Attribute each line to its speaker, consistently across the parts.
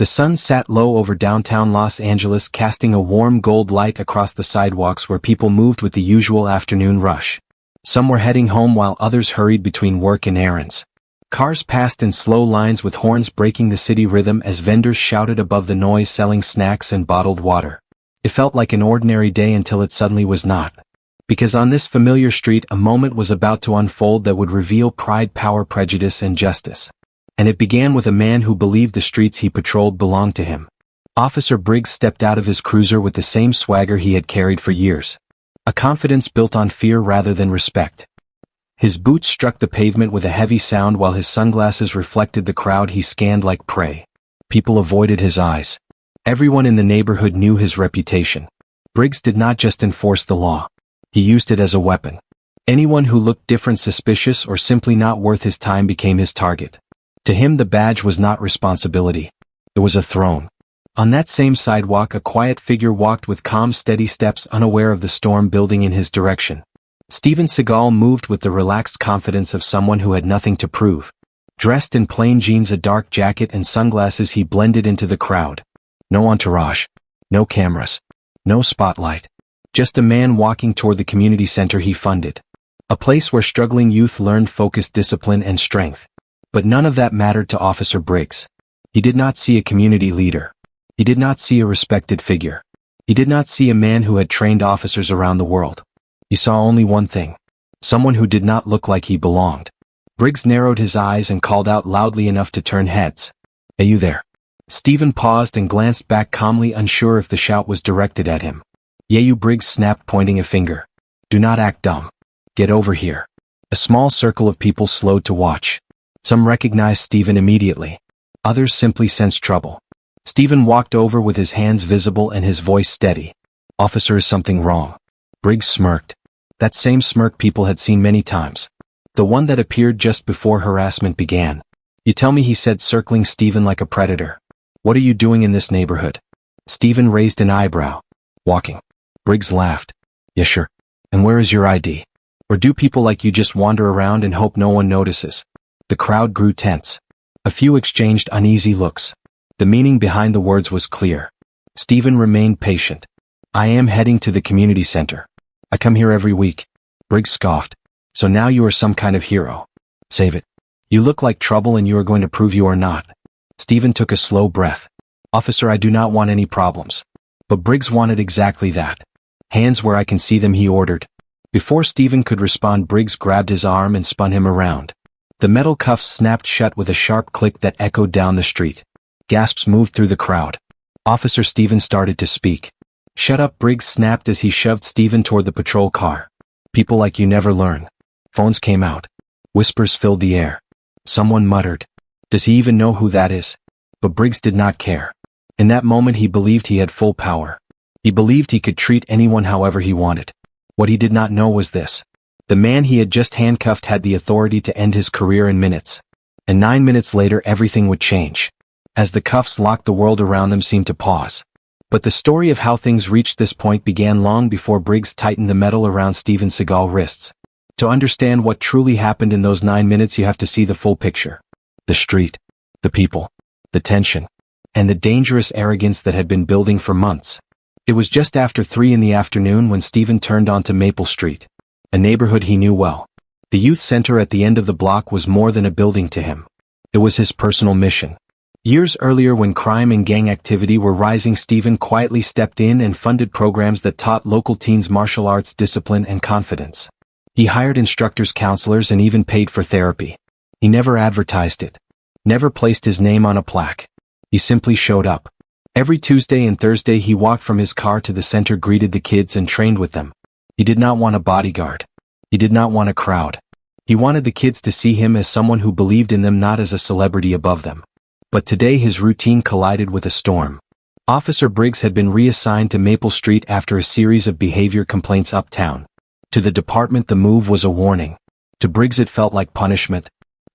Speaker 1: The sun sat low over downtown Los Angeles, casting a warm gold light across the sidewalks where people moved with the usual afternoon rush. Some were heading home while others hurried between work and errands. Cars passed in slow lines with horns breaking the city rhythm as vendors shouted above the noise, selling snacks and bottled water. It felt like an ordinary day until it suddenly was not. Because on this familiar street a moment was about to unfold that would reveal pride, power, prejudice, and justice. And it began with a man who believed the streets he patrolled belonged to him. Officer Briggs stepped out of his cruiser with the same swagger he had carried for years. A confidence built on fear rather than respect. His boots struck the pavement with a heavy sound while his sunglasses reflected the crowd he scanned like prey. People avoided his eyes. Everyone in the neighborhood knew his reputation. Briggs did not just enforce the law. He used it as a weapon. Anyone who looked different, suspicious, or simply not worth his time became his target. To him the badge was not responsibility. It was a throne. On that same sidewalk a quiet figure walked with calm, steady steps, unaware of the storm building in his direction. Steven Seagal moved with the relaxed confidence of someone who had nothing to prove. Dressed in plain jeans, a dark jacket, and sunglasses, he blended into the crowd. No entourage. No cameras. No spotlight. Just a man walking toward the community center he funded. A place where struggling youth learned focus, discipline, and strength. But none of that mattered to Officer Briggs. He did not see a community leader. He did not see a respected figure. He did not see a man who had trained officers around the world. He saw only one thing. Someone who did not look like he belonged. Briggs narrowed his eyes and called out loudly enough to turn heads. "Hey, you there." Steven paused and glanced back calmly, unsure if the shout was directed at him. "Yeah, you," Briggs snapped, pointing a finger. "Do not act dumb. Get over here." A small circle of people slowed to watch. Some recognized Steven immediately. Others simply sensed trouble. Steven walked over with his hands visible and his voice steady. "Officer, is something wrong?" Briggs smirked. That same smirk people had seen many times. The one that appeared just before harassment began. "You tell me," he said, circling Steven like a predator. "What are you doing in this neighborhood?" Steven raised an eyebrow. "Walking." Briggs laughed. "Yeah, sure. And where is your ID? Or do people like you just wander around and hope no one notices?" The crowd grew tense. A few exchanged uneasy looks. The meaning behind the words was clear. Steven remained patient. "I am heading to the community center. I come here every week." Briggs scoffed. "So now you are some kind of hero. Save it. You look like trouble and you are going to prove you are not." Steven took a slow breath. "Officer, I do not want any problems." But Briggs wanted exactly that. "Hands where I can see them," he ordered. Before Steven could respond, Briggs grabbed his arm and spun him around. The metal cuffs snapped shut with a sharp click that echoed down the street. Gasps moved through the crowd. "Officer," Steven started to speak. "Shut up," Briggs snapped as he shoved Steven toward the patrol car. "People like you never learn." Phones came out. Whispers filled the air. Someone muttered, "Does he even know who that is?" But Briggs did not care. In that moment he believed he had full power. He believed he could treat anyone however he wanted. What he did not know was this. The man he had just handcuffed had the authority to end his career in minutes. And 9 minutes later everything would change. As the cuffs locked, the world around them seemed to pause. But the story of how things reached this point began long before Briggs tightened the metal around Steven Seagal's wrists. To understand what truly happened in those 9 minutes, you have to see the full picture. The street, the people, the tension, and the dangerous arrogance that had been building for months. It was just after 3 in the afternoon when Steven turned onto Maple Street, a neighborhood he knew well. The youth center at the end of the block was more than a building to him. It was his personal mission. Years earlier, when crime and gang activity were rising, Steven quietly stepped in and funded programs that taught local teens martial arts, discipline, and confidence. He hired instructors, counselors, and even paid for therapy. He never advertised it. Never placed his name on a plaque. He simply showed up. Every Tuesday and Thursday he walked from his car to the center, greeted the kids, and trained with them. He did not want a bodyguard. He did not want a crowd. He wanted the kids to see him as someone who believed in them, not as a celebrity above them. But today his routine collided with a storm. Officer Briggs had been reassigned to Maple Street after a series of behavior complaints uptown. To the department the move was a warning. To Briggs it felt like punishment.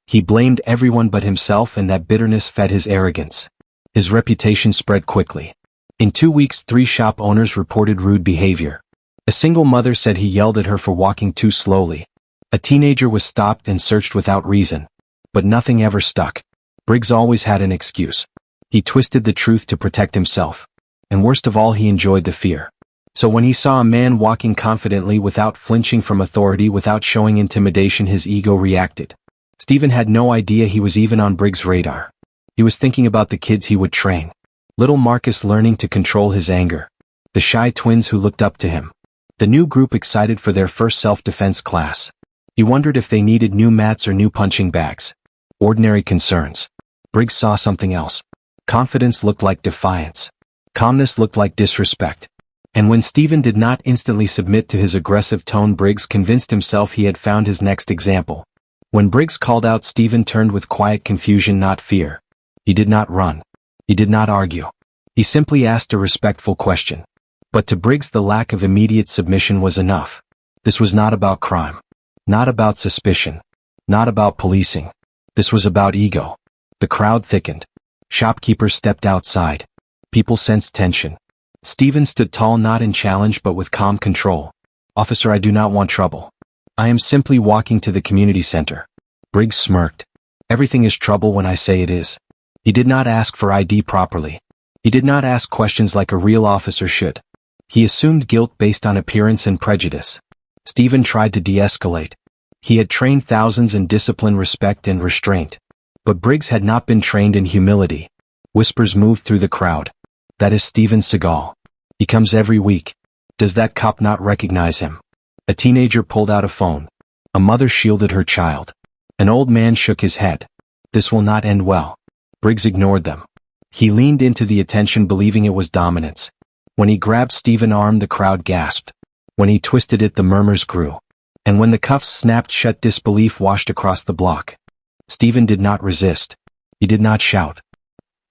Speaker 1: He blamed everyone but himself, and that bitterness fed his arrogance. His reputation spread quickly. In 2 weeks 3 shop owners reported rude behavior. A single mother said he yelled at her for walking too slowly. A teenager was stopped and searched without reason. But nothing ever stuck. Briggs always had an excuse. He twisted the truth to protect himself. And worst of all, he enjoyed the fear. So when he saw a man walking confidently without flinching from authority, without showing intimidation, his ego reacted. Steven had no idea he was even on Briggs' radar. He was thinking about the kids he would train. Little Marcus learning to control his anger. The shy twins who looked up to him. The new group excited for their first self-defense class. He wondered if they needed new mats or new punching bags. Ordinary concerns. Briggs saw something else. Confidence looked like defiance. Calmness looked like disrespect. And when Steven did not instantly submit to his aggressive tone, Briggs convinced himself he had found his next example. When Briggs called out, Steven turned with quiet confusion, not fear. He did not run. He did not argue. He simply asked a respectful question. But to Briggs, the lack of immediate submission was enough. This was not about crime. Not about suspicion. Not about policing. This was about ego. The crowd thickened. Shopkeepers stepped outside. People sensed tension. Steven stood tall, not in challenge but with calm control. "Officer, I do not want trouble. I am simply walking to the community center." Briggs smirked. "Everything is trouble when I say it is." He did not ask for ID properly. He did not ask questions like a real officer should. He assumed guilt based on appearance and prejudice. Steven tried to de-escalate. He had trained thousands in discipline, respect, and restraint. But Briggs had not been trained in humility. Whispers moved through the crowd. "That is Steven Seagal. He comes every week. Does that cop not recognize him?" A teenager pulled out a phone. A mother shielded her child. An old man shook his head. "This will not end well." Briggs ignored them. He leaned into the attention, believing it was dominance. When he grabbed Steven's arm, the crowd gasped. When he twisted it, the murmurs grew. And when the cuffs snapped shut, disbelief washed across the block. Steven did not resist. He did not shout.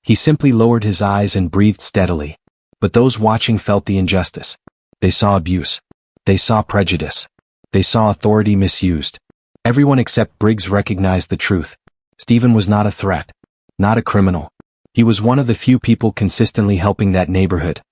Speaker 1: He simply lowered his eyes and breathed steadily. But those watching felt the injustice. They saw abuse. They saw prejudice. They saw authority misused. Everyone except Briggs recognized the truth. Steven was not a threat. Not a criminal. He was one of the few people consistently helping that neighborhood.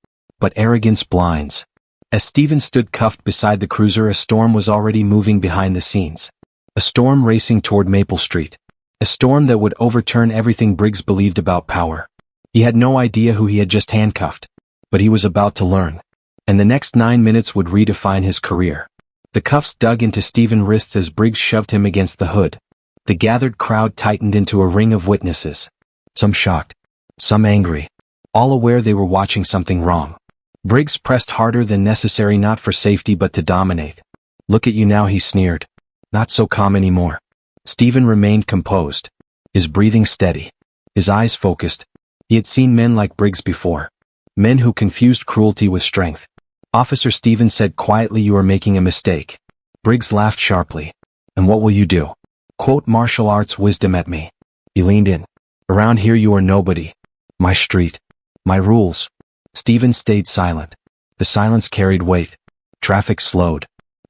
Speaker 1: But arrogance blinds. As Steven stood cuffed beside the cruiser, a storm was already moving behind the scenes. A storm racing toward Maple Street. A storm that would overturn everything Briggs believed about power. He had no idea who he had just handcuffed. But he was about to learn. And the next 9 minutes would redefine his career. The cuffs dug into Steven's wrists as Briggs shoved him against the hood. The gathered crowd tightened into a ring of witnesses. Some shocked. Some angry. All aware they were watching something wrong. Briggs pressed harder than necessary, not for safety but to dominate. "Look at you now," he sneered. "Not so calm anymore." Steven remained composed. His breathing steady. His eyes focused. He had seen men like Briggs before. Men who confused cruelty with strength. "Officer," Steven said quietly, "you are making a mistake." Briggs laughed sharply. "And what will you do? Quote martial arts wisdom at me?" He leaned in. "Around here you are nobody. My street. My rules." Steven stayed silent. The silence carried weight. Traffic slowed.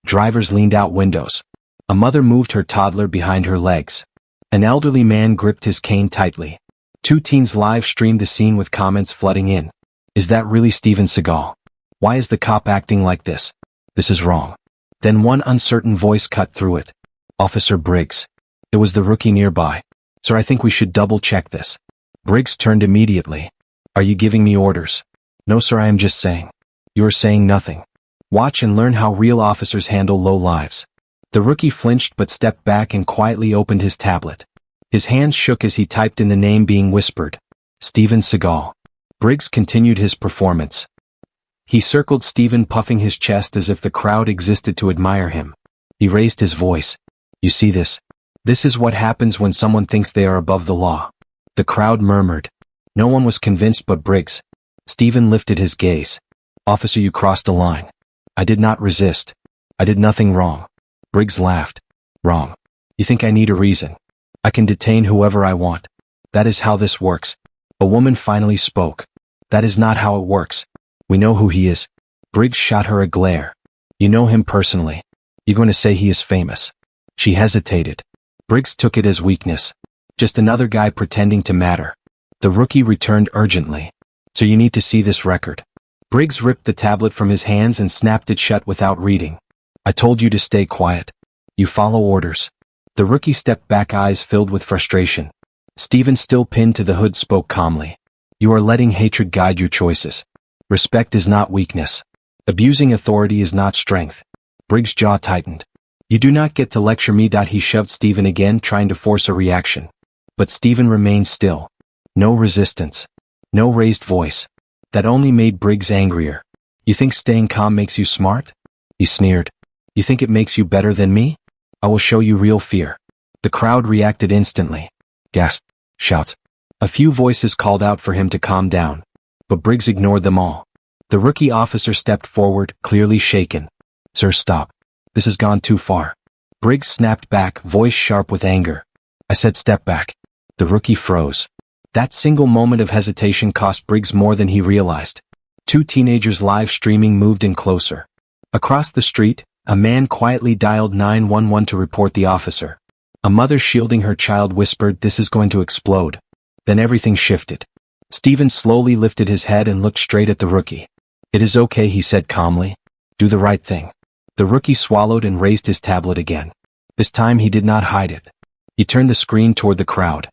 Speaker 1: Drivers leaned out windows. A mother moved her toddler behind her legs. An elderly man gripped his cane tightly. 2 teens live streamed the scene with comments flooding in. "Is that really Steven Seagal? Why is the cop acting like this? This is wrong." Then one uncertain voice cut through it. "Officer Briggs." It was the rookie nearby. "Sir, I think we should double-check this." Briggs turned immediately. "Are you giving me orders?" "No, sir, I am just saying." "You are saying nothing. Watch and learn how real officers handle low lives." The rookie flinched but stepped back and quietly opened his tablet. His hands shook as he typed in the name being whispered. Steven Seagal. Briggs continued his performance. He circled Steven, puffing his chest as if the crowd existed to admire him. He raised his voice. "You see this? This is what happens when someone thinks they are above the law." The crowd murmured. No one was convinced but Briggs. Steven lifted his gaze. "Officer, you crossed the line." "I did not resist. I did nothing wrong." Briggs laughed. "Wrong. You think I need a reason? I can detain whoever I want. That is how this works." A woman finally spoke. "That is not how it works. We know who he is." Briggs shot her a glare. "You know him personally. You're going to say he is famous." She hesitated. Briggs took it as weakness. "Just another guy pretending to matter." The rookie returned urgently. "So you need to see this record." Briggs ripped the tablet from his hands and snapped it shut without reading. "I told you to stay quiet. You follow orders." The rookie stepped back, eyes filled with frustration. Steven, still pinned to the hood, spoke calmly. You are letting hatred guide your choices. Respect is not weakness. Abusing authority is not strength. Briggs' jaw tightened. You do not get to lecture me. He shoved Steven again, trying to force a reaction. But Steven remained still. No resistance. No raised voice. That only made Briggs angrier. You think staying calm makes you smart? He sneered. You think it makes you better than me? I will show you real fear. The crowd reacted instantly. Gasps, shouts. A few voices called out for him to calm down. But Briggs ignored them all. The rookie officer stepped forward, clearly shaken. Sir, stop. This has gone too far. Briggs snapped back, voice sharp with anger. I said step back. The rookie froze. That single moment of hesitation cost Briggs more than he realized. Two teenagers live streaming moved in closer. Across the street, a man quietly dialed 911 to report the officer. A mother shielding her child whispered, "This is going to explode." Then everything shifted. Steven slowly lifted his head and looked straight at the rookie. "It is okay," he said calmly. "Do the right thing." The rookie swallowed and raised his tablet again. This time he did not hide it. He turned the screen toward the crowd.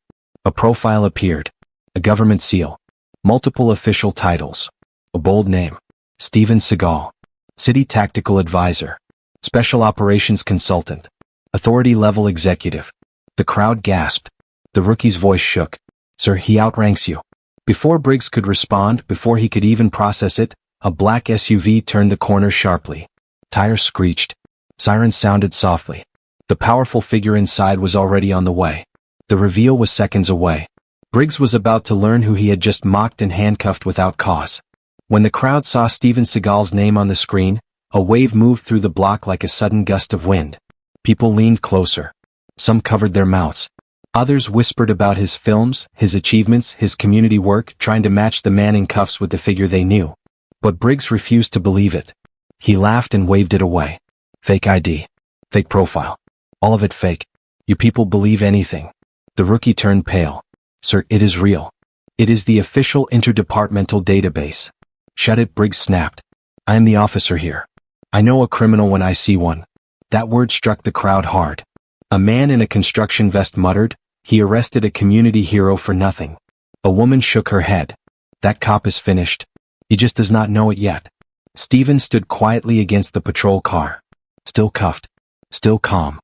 Speaker 1: A profile appeared. A government seal. Multiple official titles. A bold name. Steven Seagal. City Tactical Advisor. Special Operations Consultant. Authority Level Executive. The crowd gasped. The rookie's voice shook. "Sir, he outranks you." Before Briggs could respond, before he could even process it, a black SUV turned the corner sharply. Tires screeched. Sirens sounded softly. The powerful figure inside was already on the way. The reveal was seconds away. Briggs was about to learn who he had just mocked and handcuffed without cause. When the crowd saw Steven Seagal's name on the screen, a wave moved through the block like a sudden gust of wind. People leaned closer. Some covered their mouths. Others whispered about his films, his achievements, his community work, trying to match the man in cuffs with the figure they knew. But Briggs refused to believe it. He laughed and waved it away. Fake ID. Fake profile. All of it fake. You people believe anything. The rookie turned pale. "Sir, it is real. It is the official interdepartmental database." "Shut it," Briggs snapped. "I am the officer here. I know a criminal when I see one." That word struck the crowd hard. A man in a construction vest muttered, "He arrested a community hero for nothing." A woman shook her head. "That cop is finished. He just does not know it yet." Steven stood quietly against the patrol car. Still cuffed. Still calm.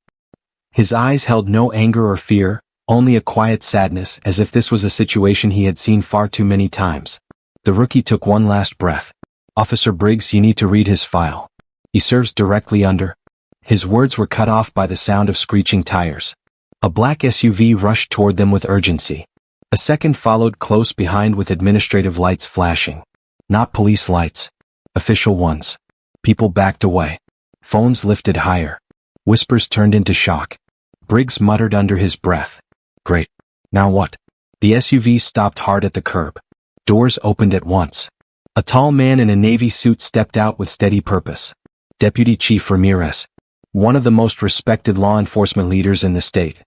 Speaker 1: His eyes held no anger or fear, only a quiet sadness, as if this was a situation he had seen far too many times. The rookie took one last breath. "Officer Briggs, you need to read his file. He serves directly under." His words were cut off by the sound of screeching tires. A black SUV rushed toward them with urgency. A second followed close behind with administrative lights flashing. Not police lights. Official ones. People backed away. Phones lifted higher. Whispers turned into shock. Briggs muttered under his breath. "Great. Now what?" The SUV stopped hard at the curb. Doors opened at once. A tall man in a navy suit stepped out with steady purpose. Deputy Chief Ramirez. One of the most respected law enforcement leaders in the state.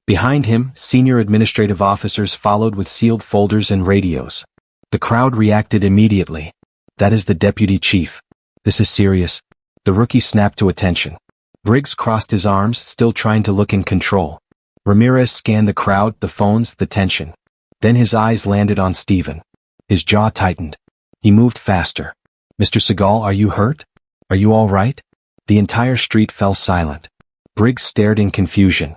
Speaker 1: Behind him, senior administrative officers followed with sealed folders and radios. The crowd reacted immediately. "That is the deputy chief. This is serious." The rookie snapped to attention. Briggs crossed his arms, still trying to look in control. Ramirez scanned the crowd, the phones, the tension. Then his eyes landed on Steven. His jaw tightened. He moved faster. "Mr. Seagal, are you hurt? Are you all right?" The entire street fell silent. Briggs stared in confusion.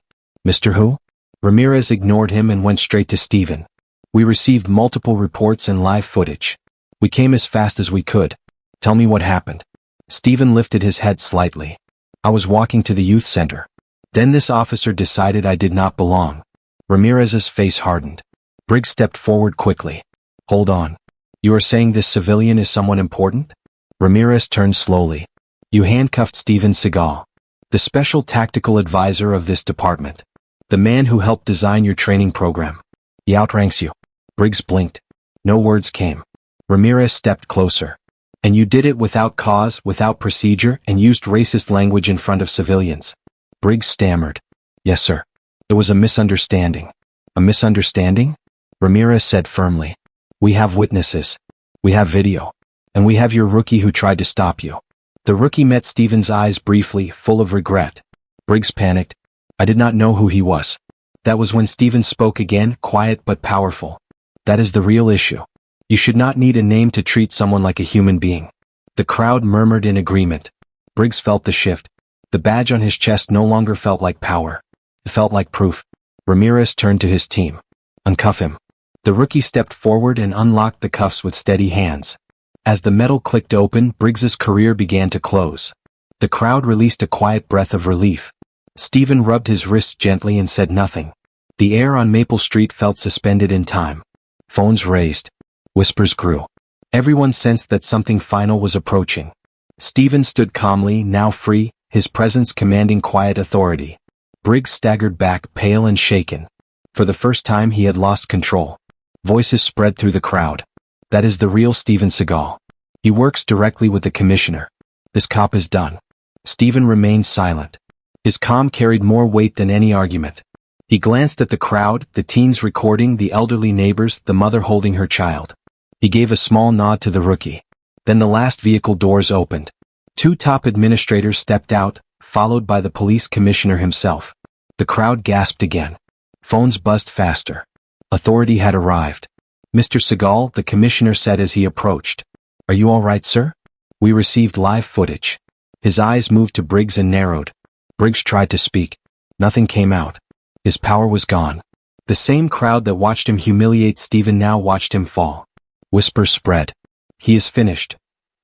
Speaker 1: "Mr. Who?" Ramirez ignored him and went straight to Steven. "We received multiple reports and live footage. We came as fast as we could. Tell me what happened." Steven lifted his head slightly. "I was walking to the youth center. Then this officer decided I did not belong." Ramirez's face hardened. Briggs stepped forward quickly. "Hold on. You are saying this civilian is someone important?" Ramirez turned slowly. "You handcuffed Steven Seagal, the special tactical advisor of this department. The man who helped design your training program. He outranks you." Briggs blinked. No words came. Ramirez stepped closer. "And you did it without cause, without procedure, and used racist language in front of civilians." Briggs stammered. "Yes, sir. It was a misunderstanding." "A misunderstanding?" Ramirez said firmly. "We have witnesses. We have video. And we have your rookie who tried to stop you." The rookie met Steven's eyes briefly, full of regret. Briggs panicked. "I did not know who he was." That was when Steven spoke again, quiet but powerful. "That is the real issue. You should not need a name to treat someone like a human being. The crowd murmured in agreement. Briggs felt the shift. The badge on his chest no longer felt like power. It felt like proof. Ramirez turned to his team. Uncuff him. The rookie stepped forward and unlocked the cuffs with steady hands. As the metal clicked open, Briggs's career began to close. The crowd released a quiet breath of relief. Steven rubbed his wrist gently and said nothing. The air on Maple Street felt suspended in time. Phones raised. Whispers grew. Everyone sensed that something final was approaching. Steven stood calmly, now free, his presence commanding quiet authority. Briggs staggered back, pale and shaken. For the first time he had lost control. Voices spread through the crowd. That is the real Steven Seagal. He works directly with the commissioner. This cop is done. Steven remained silent. His calm carried more weight than any argument. He glanced at the crowd, the teens recording, the elderly neighbors, the mother holding her child. He gave a small nod to the rookie. Then the last vehicle doors opened. Two top administrators stepped out, followed by the police commissioner himself. The crowd gasped again. Phones buzzed faster. Authority had arrived. Mr. Seagal, the commissioner said as he approached. Are you all right, sir? We received live footage. His eyes moved to Briggs and narrowed. Briggs tried to speak. Nothing came out. His power was gone. The same crowd that watched him humiliate Steven now watched him fall. Whispers spread. He is finished.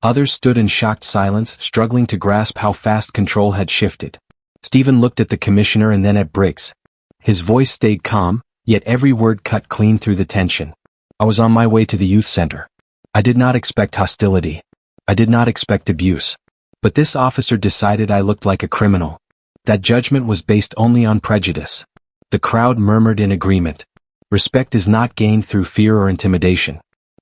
Speaker 1: Others stood in shocked silence, struggling to grasp how fast control had shifted. Steven looked at the commissioner and then at Briggs. His voice stayed calm, yet every word cut clean through the tension. I was on my way to the youth center. I did not expect hostility. I did not expect abuse. But this officer decided I looked like a criminal. That judgment was based only on prejudice. The crowd murmured in agreement. Respect is not gained through fear or intimidation.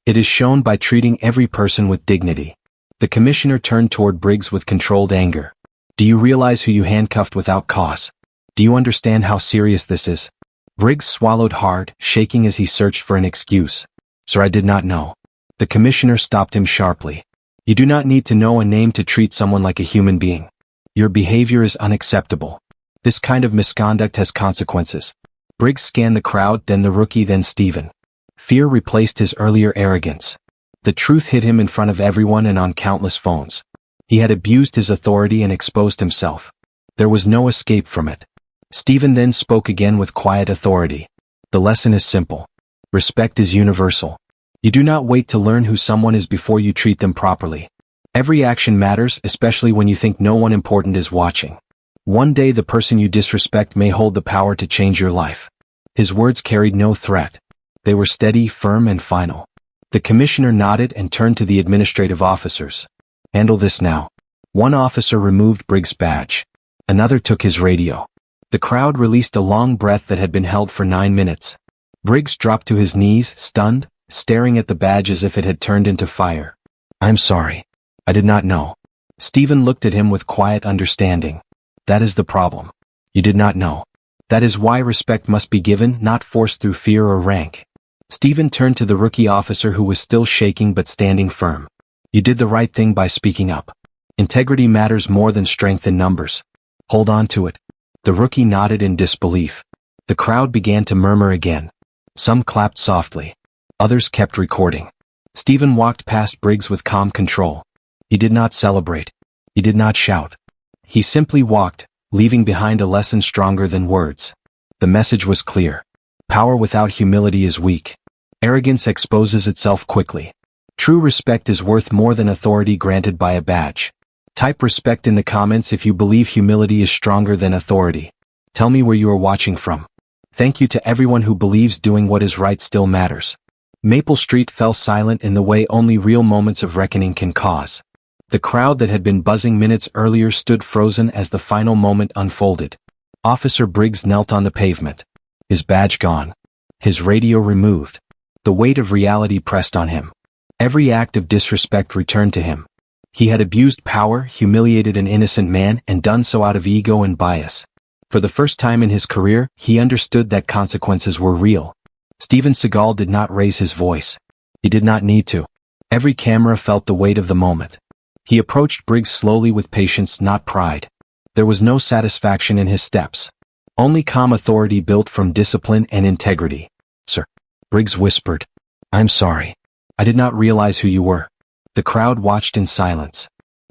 Speaker 1: It is shown by treating every person with dignity. The commissioner turned toward Briggs with controlled anger. Do you realize who you handcuffed without cause? Do you understand how serious this is? Briggs swallowed hard, shaking as he searched for an excuse. Sir, I did not know. The commissioner stopped him sharply. You do not need to know a name to treat someone like a human being. Your behavior is unacceptable. This kind of misconduct has consequences. Briggs scanned the crowd, then the rookie, then Steven. Fear replaced his earlier arrogance. The truth hit him in front of everyone and on countless phones. He had abused his authority and exposed himself. There was no escape from it. Steven then spoke again with quiet authority. The lesson is simple. Respect is universal. You do not wait to learn who someone is before you treat them properly. Every action matters, especially when you think no one important is watching. One day the person you disrespect may hold the power to change your life. His words carried no threat. They were steady, firm, and final. The commissioner nodded and turned to the administrative officers. Handle this now. One officer removed Briggs' badge. Another took his radio. The crowd released a long breath that had been held for 9 minutes. Briggs dropped to his knees, stunned, staring at the badge as if it had turned into fire. I'm sorry. I did not know. Steven looked at him with quiet understanding. That is the problem. You did not know. That is why respect must be given, not forced through fear or rank. Steven turned to the rookie officer who was still shaking but standing firm. You did the right thing by speaking up. Integrity matters more than strength in numbers. Hold on to it. The rookie nodded in disbelief. The crowd began to murmur again. Some clapped softly. Others kept recording. Steven walked past Briggs with calm control. He did not celebrate. He did not shout. He simply walked, leaving behind a lesson stronger than words. The message was clear. Power without humility is weak. Arrogance exposes itself quickly. True respect is worth more than authority granted by a badge. Type respect in the comments if you believe humility is stronger than authority. Tell me where you are watching from. Thank you to everyone who believes doing what is right still matters. Maple Street fell silent in the way only real moments of reckoning can cause. The crowd that had been buzzing minutes earlier stood frozen as the final moment unfolded. Officer Briggs knelt on the pavement. His badge gone. His radio removed. The weight of reality pressed on him. Every act of disrespect returned to him. He had abused power, humiliated an innocent man, and done so out of ego and bias. For the first time in his career, he understood that consequences were real. Steven Seagal did not raise his voice. He did not need to. Every camera felt the weight of the moment. He approached Briggs slowly with patience, not pride. There was no satisfaction in his steps. Only calm authority built from discipline and integrity. Sir. Briggs whispered. I'm sorry. I did not realize who you were. The crowd watched in silence.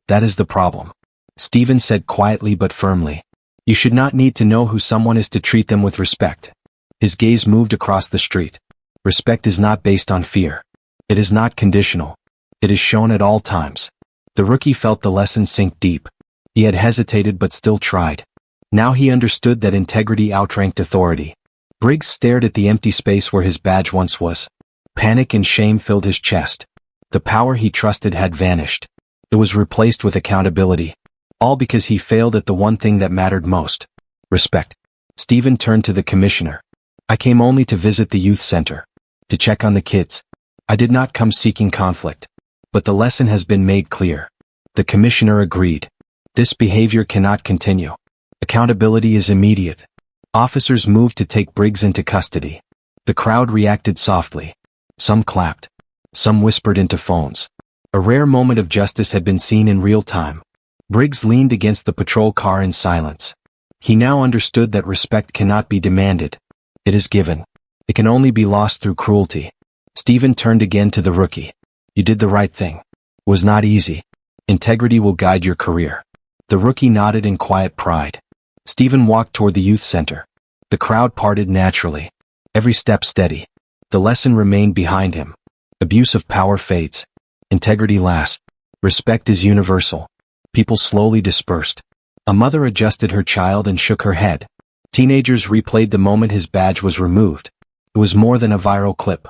Speaker 1: That is the problem. Steven said quietly but firmly. You should not need to know who someone is to treat them with respect. His gaze moved across the street. Respect is not based on fear. It is not conditional. It is shown at all times. The rookie felt the lesson sink deep. He had hesitated but still tried. Now he understood that integrity outranked authority. Briggs stared at the empty space where his badge once was. Panic and shame filled his chest. The power he trusted had vanished. It was replaced with accountability. All because he failed at the one thing that mattered most. Respect. Steven turned to the commissioner. I came only to visit the youth center. To check on the kids. I did not come seeking conflict. But the lesson has been made clear. The commissioner agreed. This behavior cannot continue. Accountability is immediate. Officers moved to take Briggs into custody. The crowd reacted softly. Some clapped. Some whispered into phones. A rare moment of justice had been seen in real time. Briggs leaned against the patrol car in silence. He now understood that respect cannot be demanded. It is given. It can only be lost through cruelty. Steven turned again to the rookie. You did the right thing. It was not easy. Integrity will guide your career. The rookie nodded in quiet pride. Steven walked toward the youth center. The crowd parted naturally. Every step steady. The lesson remained behind him. Abuse of power fades. Integrity lasts. Respect is universal. People slowly dispersed. A mother adjusted her child and shook her head. Teenagers replayed the moment his badge was removed. It was more than a viral clip.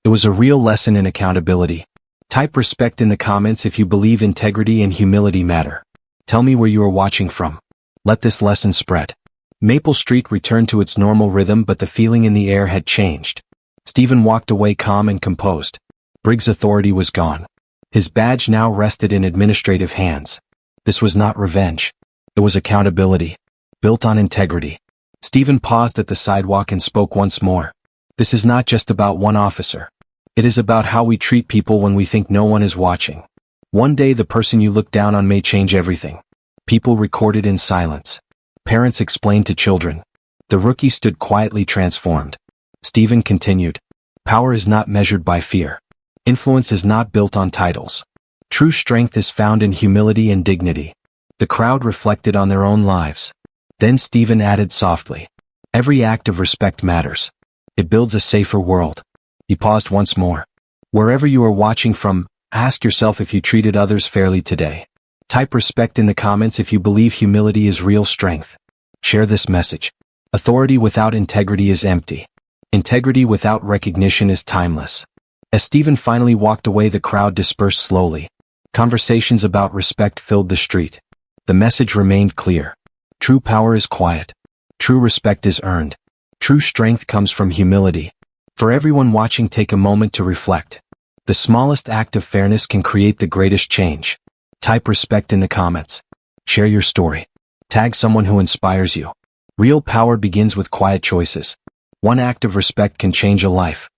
Speaker 1: It was a real lesson in accountability. Type respect in the comments if you believe integrity and humility matter. Tell me where you are watching from. Let this lesson spread. Maple Street returned to its normal rhythm, but the feeling in the air had changed. Steven walked away calm and composed. Briggs' authority was gone. His badge now rested in administrative hands. This was not revenge. It was accountability, built on integrity. Steven paused at the sidewalk and spoke once more. This is not just about one officer. It is about how we treat people when we think no one is watching. One day the person you look down on may change everything. People recorded in silence. Parents explained to children. The rookie stood quietly transformed. Steven continued. Power is not measured by fear. Influence is not built on titles. True strength is found in humility and dignity. The crowd reflected on their own lives. Then Steven added softly. Every act of respect matters. It builds a safer world. He paused once more. Wherever you are watching from, ask yourself if you treated others fairly today. Type respect in the comments if you believe humility is real strength. Share this message. Authority without integrity is empty. Integrity without recognition is timeless. As Steven finally walked away, the crowd dispersed slowly. Conversations about respect filled the street. The message remained clear. True power is quiet. True respect is earned. True strength comes from humility. For everyone watching, take a moment to reflect. The smallest act of fairness can create the greatest change. Type respect in the comments. Share your story. Tag someone who inspires you. Real power begins with quiet choices. One act of respect can change a life.